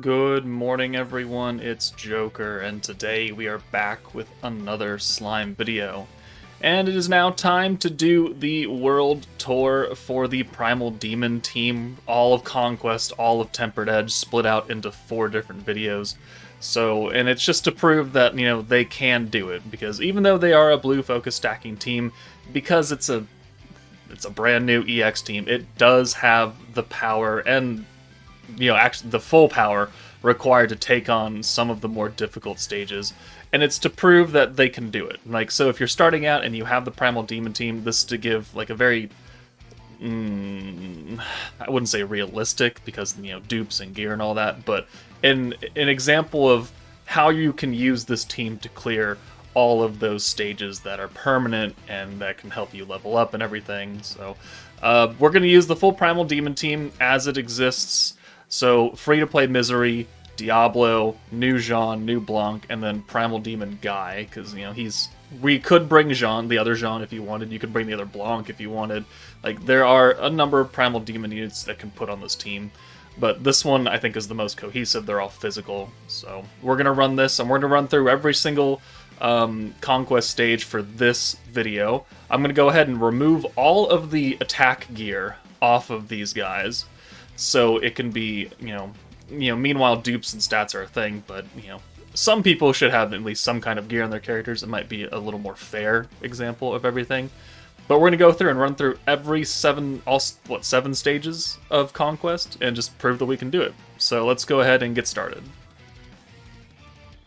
Good morning, everyone. It's Joker, and today we are back with another slime video. And it is now time to do the world tour for the Primal Demon team. All of Conquest, all of Tempered Edge, split out into 4 different videos. And it's just to prove that, they can do it. Because even though they are a blue focus stacking team, because it's a brand new EX team, it does have the power and actually the full power required to take on some of the more difficult stages. And it's to prove that they can do it. So if you're starting out and you have the Primal Demon team, this is to give, a very, I wouldn't say realistic, because, dupes and gear and all that, but an example of how you can use this team to clear all of those stages that are permanent and that can help you level up and everything. So we're going to use the full Primal Demon team as it exists. So, free-to-play Misery, Diablo, new Jean, new Blanc, and then Primal Demon Guy, because, we could bring Jean, the other Jean, if you wanted. You could bring the other Blanc if you wanted. There are a number of Primal Demon units that can put on this team, but this one, I think, is the most cohesive. They're all physical, so we're going to run this, and we're going to run through every single Conquest stage for this video. I'm going to go ahead and remove all of the attack gear off of these guys, so it can be, meanwhile dupes and stats are a thing, but, some people should have at least some kind of gear on their characters. It might be a little more fair example of everything. But we're going to go through and run through every 7 stages of Conquest and just prove that we can do it. So let's go ahead and get started.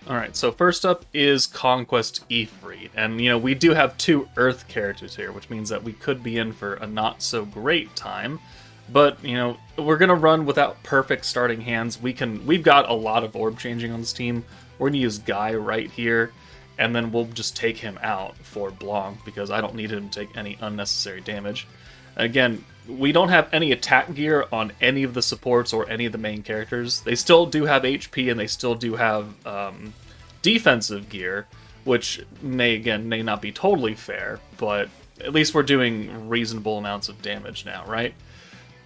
Alright, so first up is Conquest Ifrit, and we do have 2 Earth characters here, which means that we could be in for a not so great time. But, we're going to run without perfect starting hands. We've got a lot of orb changing on this team. We're going to use Guy right here, and then we'll just take him out for Blanc, because I don't need him to take any unnecessary damage. Again, we don't have any attack gear on any of the supports or any of the main characters. They still do have HP, and they still do have defensive gear, which may not be totally fair, but at least we're doing reasonable amounts of damage now, right?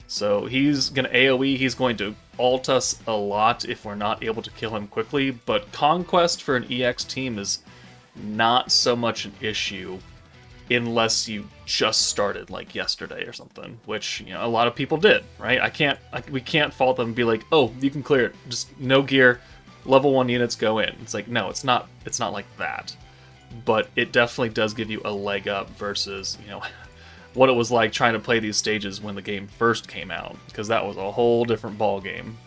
So he's going to AoE, he's going to ult us a lot if we're not able to kill him quickly, but Conquest for an EX team is not so much an issue unless you just started like yesterday or something, which, a lot of people did, right? We can't fault them and be like, oh, you can clear it, just no gear, level 1 units go in. It's like, no, it's not like that. But it definitely does give you a leg up versus, what it was like trying to play these stages when the game first came out, because that was a whole different ball game.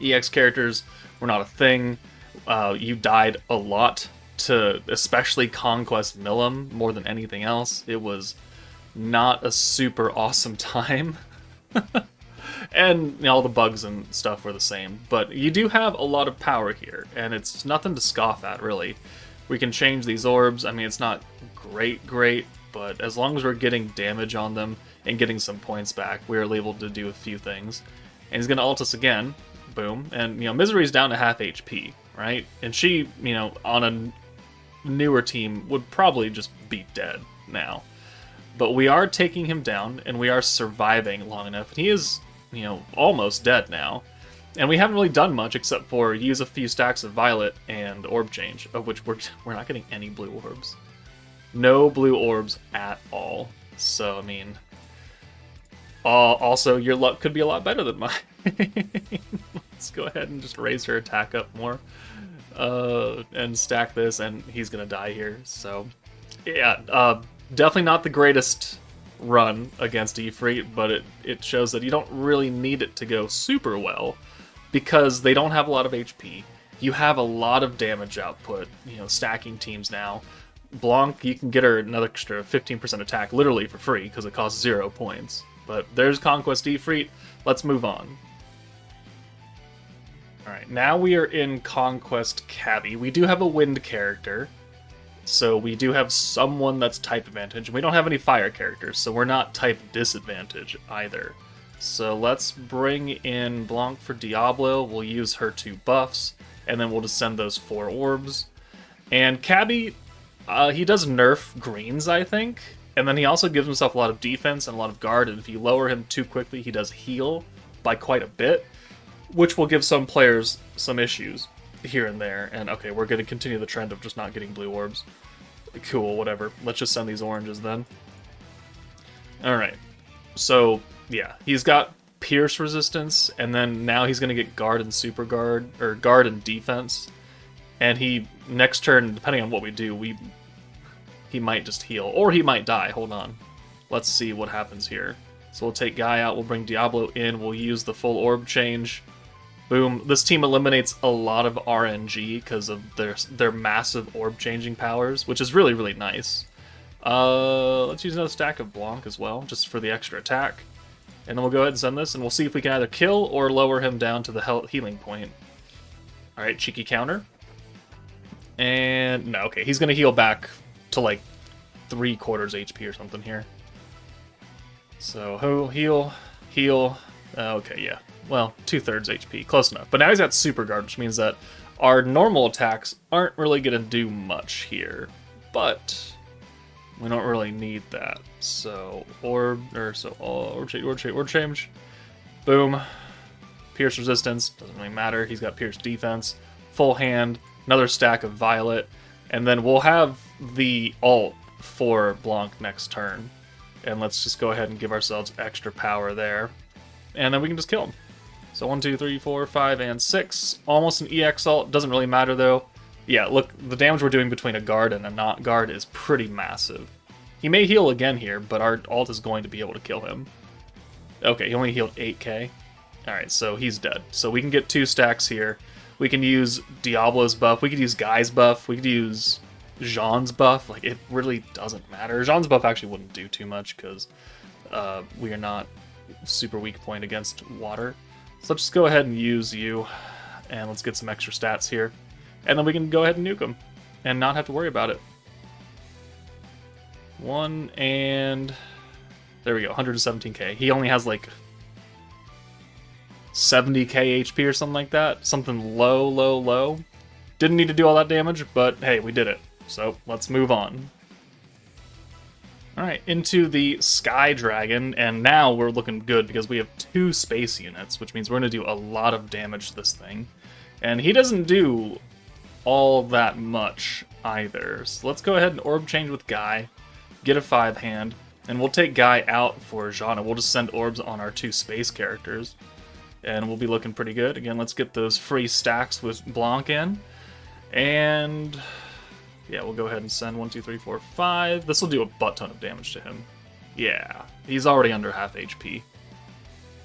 EX characters were not a thing. You died a lot to especially Conquest Milim more than anything else. It was not a super awesome time. And all the bugs and stuff were the same. But you do have a lot of power here, and it's nothing to scoff at, really. We can change these orbs. I mean, it's not great, but as long as we're getting damage on them and getting some points back, we're able to do a few things. And he's going to ult us again. Boom. And, Misery's down to half HP, right? And she, on a newer team would probably just be dead now. But we are taking him down, and we are surviving long enough. And he is, almost dead now. And we haven't really done much except for use a few stacks of Violet and Orb Change, of which we're not getting any blue orbs. No blue orbs at all. So, I mean, also, your luck could be a lot better than mine. Let's go ahead and just raise her attack up more. And stack this, and he's going to die here. So, yeah, definitely not the greatest run against Ifrit, but it shows that you don't really need it to go super well, because they don't have a lot of HP. You have a lot of damage output, stacking teams now. Blanc, you can get her another extra 15% attack literally for free because it costs 0 points. But there's Conquest Ifrit. Let's move on. Alright, now we are in Conquest Chabby. We do have a wind character, so we do have someone that's type advantage. We don't have any fire characters, so we're not type disadvantage either. So let's bring in Blanc for Diablo. We'll use her 2 buffs, and then we'll just send those 4 orbs. And Chabby, he does nerf greens, I think, and then he also gives himself a lot of defense and a lot of guard, and if you lower him too quickly, he does heal by quite a bit, which will give some players some issues here and there. And okay, we're going to continue the trend of just not getting blue orbs. Cool, whatever. Let's just send these oranges then. Alright, so yeah, he's got Pierce resistance, and then now he's going to get Guard and Super Guard, or Guard and Defense. And he, next turn, depending on what we do, he might just heal, or he might die. Hold on. Let's see what happens here. So we'll take Guy out, we'll bring Diablo in, we'll use the full orb change. Boom. This team eliminates a lot of RNG because of their massive orb changing powers, which is really, really nice. Let's use another stack of Blanc as well, just for the extra attack. And then we'll go ahead and send this, and we'll see if we can either kill or lower him down to the healing point. Alright, cheeky counter. And, no, okay, he's going to heal back to like 3/4 HP or something here. So, heal. Okay, yeah. Well, 2/3 HP, close enough. But now he's got Super Guard, which means that our normal attacks aren't really going to do much here. But we don't really need that. So, orb change. Boom. Pierce resistance, doesn't really matter. He's got Pierce defense. Full hand, another stack of Violet. And then we'll have the ult for Blanc next turn. And let's just go ahead and give ourselves extra power there. And then we can just kill him. So 1, 2, 3, 4, 5, and 6. Almost an EX ult. Doesn't really matter though. Yeah, look, the damage we're doing between a guard and a not guard is pretty massive. He may heal again here, but our ult is going to be able to kill him. Okay, he only healed 8k. Alright, so he's dead. So we can get 2 stacks here. We can use Diablo's buff. We could use Guy's buff. We could use Jean's buff. Like, it really doesn't matter. Jean's buff actually wouldn't do too much because we are not super weak point against water. So let's just go ahead and use you, and let's get some extra stats here. And then we can go ahead and nuke him and not have to worry about it. 1 and there we go, 117k. He only has like 70k HP or something like that. Something low. Didn't need to do all that damage, but hey, we did it. So let's move on. Alright, into the Sky Dragon, and now we're looking good because we have 2 space units, which means we're going to do a lot of damage to this thing. And he doesn't do all that much either. So let's go ahead and orb change with Guy, get a 5 hand, and we'll take Guy out for Jean, and we'll just send orbs on our 2 space characters. And we'll be looking pretty good. Again, let's get those free stacks with Blanc in. And yeah, we'll go ahead and send 1, 2, 3, 4, 5. This will do a butt ton of damage to him. Yeah, he's already under half HP.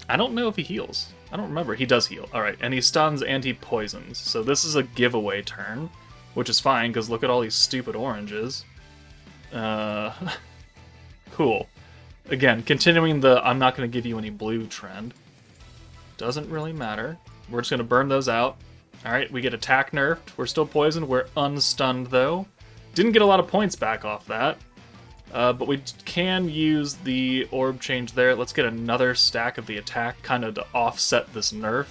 I don't know if he heals. I don't remember. He does heal. Alright, and he stuns and he poisons. So this is a giveaway turn, which is fine, because look at all these stupid oranges. Cool. Again, continuing the I'm not going to give you any blue trend. Doesn't really matter. We're just going to burn those out. Alright, we get attack nerfed. We're still poisoned. We're unstunned, though. Didn't get a lot of points back off that. But we can use the orb change there. Let's get another stack of the attack, kind of to offset this nerf.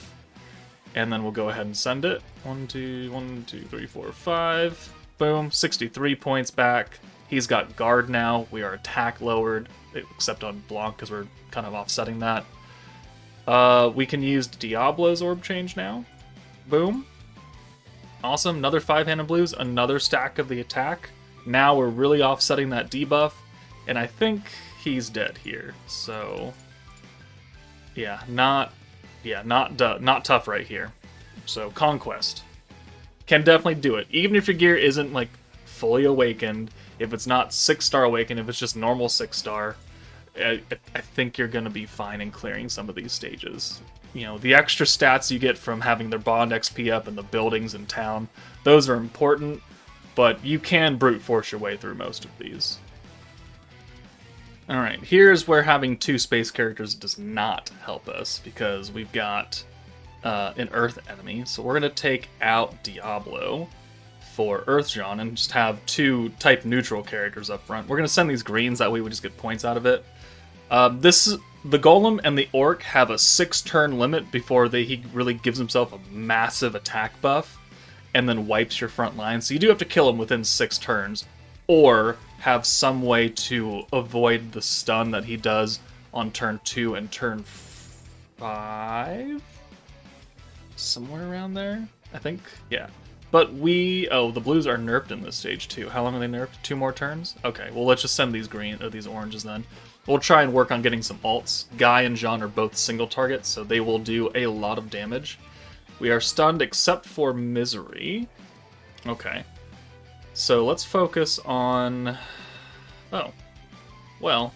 And then we'll go ahead and send it. 1, 2, 3, 4, 5. Boom, 63 points back. He's got guard now. We are attack lowered, except on Blanc, because we're kind of offsetting that. We can use Diablo's orb change now. Boom. Awesome, another 5-handed blues, another stack of the attack. Now we're really offsetting that debuff, and I think he's dead here. So, yeah, not tough right here. So Conquest can definitely do it, even if your gear isn't like fully awakened. If it's not 6-star awakened, if it's just normal 6-star, I think you're gonna be fine in clearing some of these stages. You know, the extra stats you get from having their bond XP up and the buildings in town, those are important. But you can brute force your way through most of these. Alright, here's where having 2 space characters does not help us, because we've got an Earth enemy. So we're going to take out Diablo for Earth Jean and just have 2 type neutral characters up front. We're going to send these greens, that way we just get points out of it. The Golem and the Orc have a 6-turn limit before he really gives himself a massive attack buff and then wipes your front line. So you do have to kill him within 6 turns, or have some way to avoid the stun that he does on turn 2 and turn 5? somewhere around there, I think. Yeah. But the blues are nerfed in this stage too. How long are they nerfed? 2 more turns? Okay, well let's just send these these oranges then. We'll try and work on getting some alts. Guy and Jean are both single targets, so they will do a lot of damage. We are stunned except for Misery. Okay. So let's focus on... Oh. Well.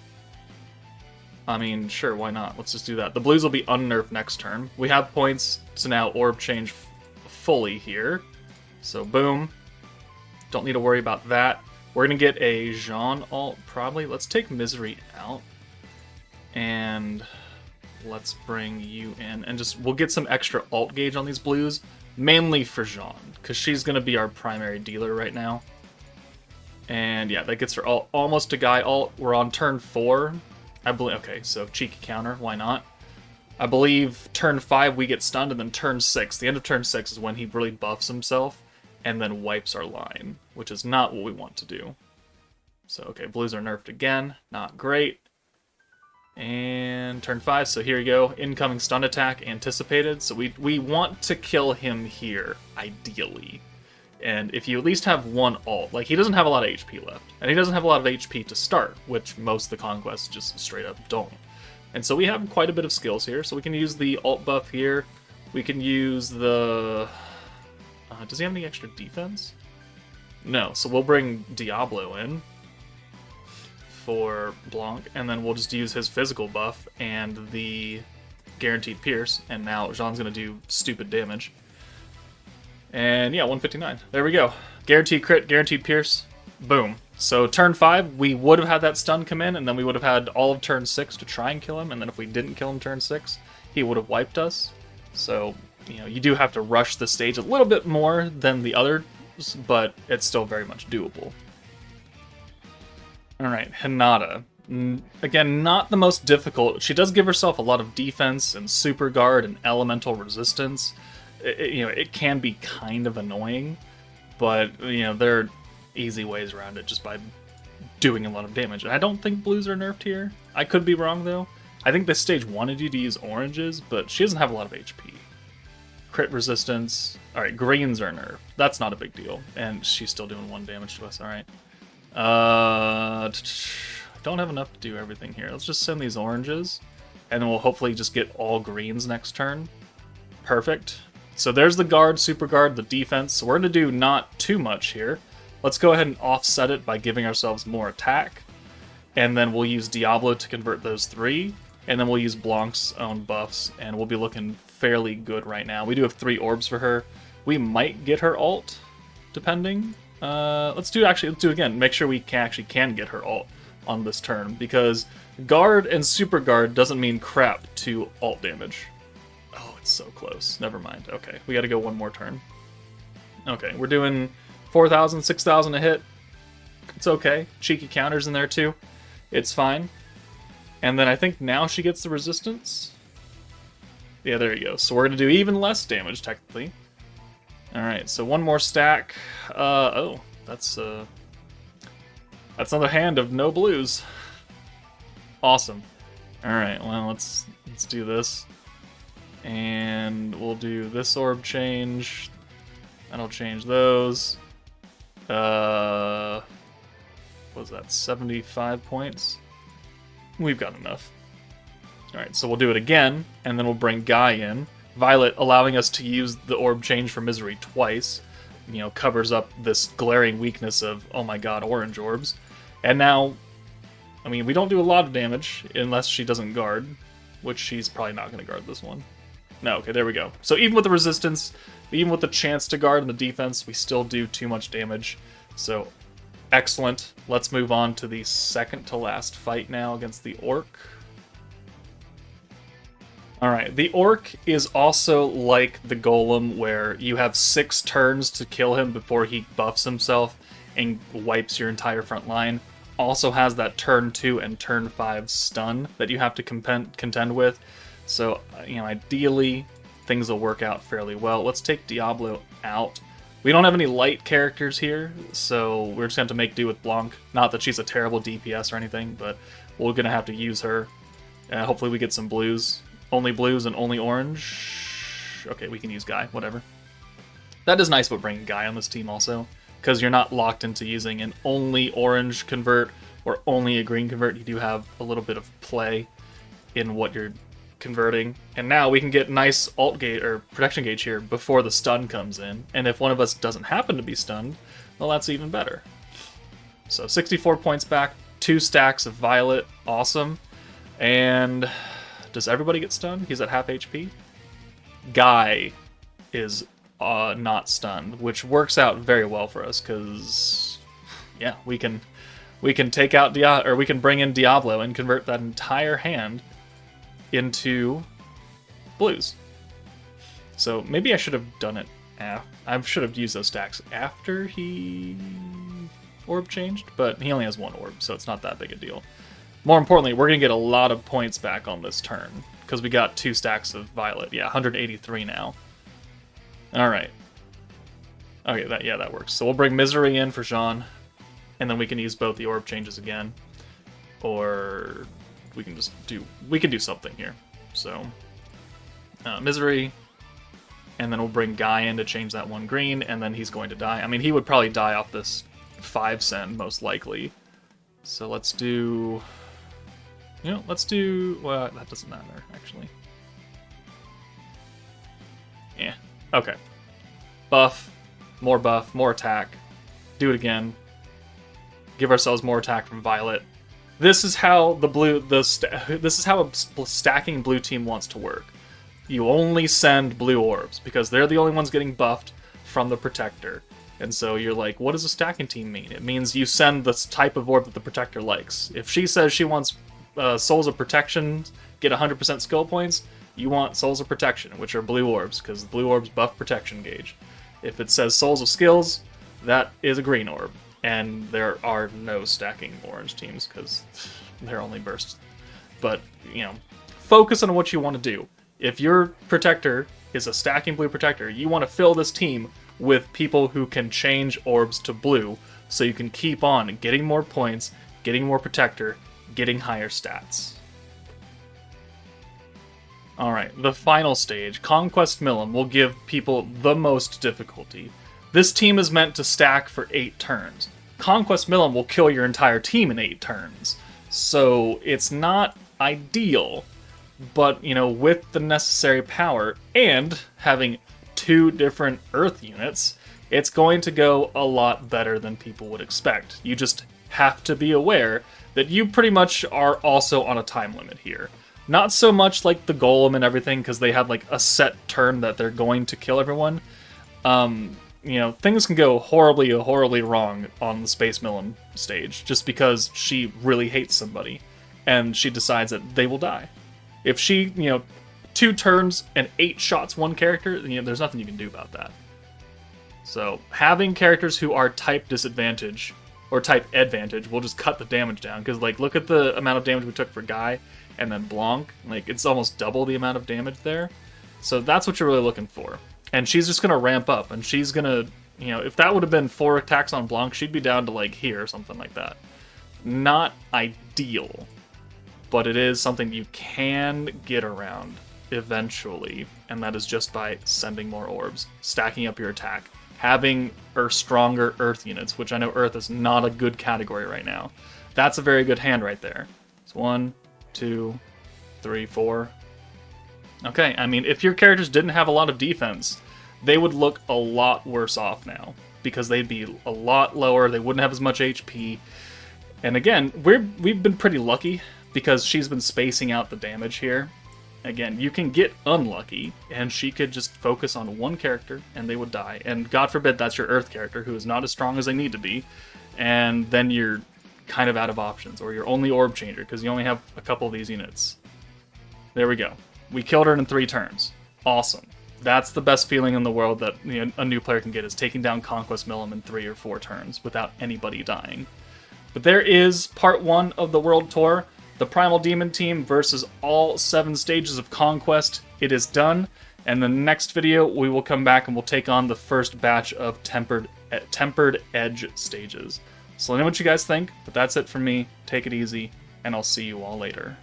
I mean, sure, why not? Let's just do that. The blues will be unnerfed next turn. We have points to now orb change fully here. So boom. Don't need to worry about that. We're going to get a Jean alt, probably. Let's take Misery out. And let's bring you in. And we'll get some extra alt gauge on these blues. Mainly for Jean, because she's going to be our primary dealer right now. And yeah, that gets her almost a Guy alt. We're on turn 4. I believe. Okay, so cheeky counter. Why not? I believe turn 5 we get stunned, and then turn 6. The end of turn 6 is when he really buffs himself and then wipes our line, which is not what we want to do. So, okay, blues are nerfed again. Not great. And turn 5, so here you go. Incoming stun attack anticipated. So we want to kill him here, ideally. And if you at least have one ult, like he doesn't have a lot of HP left. And he doesn't have a lot of HP to start, which most of the Conquests just straight up don't. And so we have quite a bit of skills here. So we can use the ult buff here. We can use the... does he have any extra defense? No, so we'll bring Diablo in for Blanc, and then we'll just use his physical buff and the guaranteed pierce, and now Jean's going to do stupid damage. And yeah, 159. There we go. Guaranteed crit, guaranteed pierce. Boom. So turn 5, we would have had that stun come in, and then we would have had all of turn 6 to try and kill him, and then if we didn't kill him turn 6, he would have wiped us. So, you know, you do have to rush the stage a little bit more than the others, but it's still very much doable. Alright, Hinata. Again, not the most difficult. She does give herself a lot of defense and super guard and elemental resistance. It can be kind of annoying, but, you know, there are easy ways around it just by doing a lot of damage. And I don't think blues are nerfed here. I could be wrong, though. I think this stage wanted you to use oranges, but she doesn't have a lot of HP. Crit resistance. Alright, greens are nerfed. That's not a big deal. And she's still doing 1 damage to us, alright. Don't have enough to do everything here. Let's just send these oranges, and then we'll hopefully just get all greens next turn. Perfect. So there's the guard, super guard, the defense. So we're going to do not too much here. Let's go ahead and offset it by giving ourselves more attack. And then we'll use Diablo to convert those 3. And then we'll use Blanc's own buffs. And we'll be looking fairly good right now. We do have 3 orbs for her. We might get her ult, depending. Let's do it again. Make sure we can get her ult on this turn. Because guard and super guard doesn't mean crap to ult damage. Oh, it's so close. Never mind. Okay, we got to go 1 more turn. Okay, we're doing 4,000, 6,000 a hit. It's okay. Cheeky counters in there too. It's fine. And then I think now she gets the resistance. Yeah, there you go. So we're going to do even less damage, technically. Alright, so 1 more stack. Oh, that's another hand of no blues. Awesome. Alright, well, let's do this. And we'll do this orb change. That'll change those. What was that, 75 points? We've got enough. Alright, so we'll do it again, and then we'll bring Guy in. Violet, allowing us to use the orb change for Misery twice, you know, covers up this glaring weakness of, oh my god, orange orbs. And now, I mean, we don't do a lot of damage unless she doesn't guard, which she's probably not going to guard this one. No, okay, there we go. So even with the resistance, even with the chance to guard and the defense, we still do too much damage. So, excellent. Let's move on to the second to last fight now against the Orc. Alright, the Orc is also like the Golem, where you have 6 turns to kill him before he buffs himself and wipes your entire front line. Also has that turn 2 and turn 5 stun that you have to contend with. So, you know, ideally, things will work out fairly well. Let's take Diablo out. We don't have any light characters here, so we're just going to have to make do with Blanc. Not that she's a terrible DPS or anything, but we're going to have to use her. Hopefully we get some blues. Only blues and only orange. orange. Okay, we can use Guy, whatever. That is nice about bringing Guy on this team also, because you're not locked into using an only orange convert or only a green convert. You do have a little bit of play in what you're converting. And now we can get nice alt gauge or protection gauge here before the stun comes in. And if one of us doesn't happen to be stunned, well, that's even better. So 64 points back, 2 stacks of Violet, awesome. And does everybody get stunned? He's at half HP. Guy is not stunned, which works out very well for us because, yeah, we can take out we can bring in Diablo and convert that entire hand into blues. So maybe I should have done it. I should have used those stacks after he orb changed, but he only has 1 orb, so it's not that big a deal. More importantly, we're gonna get a lot of points back on this turn because we got 2 stacks of Violet. Yeah, 183 now. All right. Okay, that works. So we'll bring Misery in for Jean, and then we can use both the orb changes again, or we can just do something here. So Misery, and then we'll bring Guy in to change that 1 green, and then he's going to die. I mean, he would probably die off this 5 send most likely. So let's do. Well, that doesn't matter actually. Yeah. Okay. Buff, more attack. Do it again. Give ourselves more attack from Violet. This is how this is how a stacking blue team wants to work. You only send blue orbs because they're the only ones getting buffed from the Protector. And so you're like, what does a stacking team mean? It means you send the type of orb that the Protector likes. If she says she wants Souls of Protection, get 100% skill points, you want Souls of Protection, which are blue orbs, because blue orbs buff protection gauge. If it says Souls of Skills, that is a green orb. And there are no stacking orange teams, because they're only bursts. But, you know, focus on what you want to do. If your Protector is a stacking blue Protector, you want to fill this team with people who can change orbs to blue, so you can keep on getting more points, getting more Protector, getting higher stats. Alright, the final stage, Conquest Milim, will give people the most difficulty. This team is meant to stack for 8 turns. Conquest Milim will kill your entire team in 8 turns. So it's not ideal, but, you know, with the necessary power and having 2 different Earth units, it's going to go a lot better than people would expect. You just have to be aware that you pretty much are also on a time limit here. Not so much like the Golem and everything, because they have like a set turn that they're going to kill everyone. You know, things can go horribly wrong on the Space Milim stage, just because she really hates somebody, and she decides that they will die. If she, you know, 2 turns and 8 shots one character, you know, there's nothing you can do about that. So having characters who are type disadvantage or type advantage will just cut the damage down, because like look at the amount of damage we took for Guy and then Blanc, like it's almost double the amount of damage there. So that's what you're really looking for. And she's just gonna ramp up, and she's gonna, you know, if that would have been 4 attacks on Blanc, she'd be down to like here or something like that. Not ideal, but it is something you can get around eventually, and that is just by sending more orbs, stacking up your attack, having stronger Earth units, which I know Earth is not a good category right now. That's a very good hand right there. It's 1, 2, 3, 4. Okay, I mean, if your characters didn't have a lot of defense, they would look a lot worse off now, because they'd be a lot lower, they wouldn't have as much HP. And again, we've been pretty lucky, because she's been spacing out the damage here. Again, you can get unlucky, and she could just focus on one character, and they would die. And God forbid that's your Earth character, who is not as strong as they need to be, and then you're kind of out of options, or you're only orb changer, because you only have a couple of these units. There we go. We killed her in 3 turns. Awesome. That's the best feeling in the world that, you know, a new player can get, is taking down Conquest Milim in 3 or 4 turns without anybody dying. But there is part 1 of the World Tour. The Primal Demon team versus all 7 stages of Conquest. It is done, and the next video we will come back and we'll take on the first batch of Tempered Edge stages. So let me know what you guys think, but that's it from me. Take it easy, and I'll see you all later.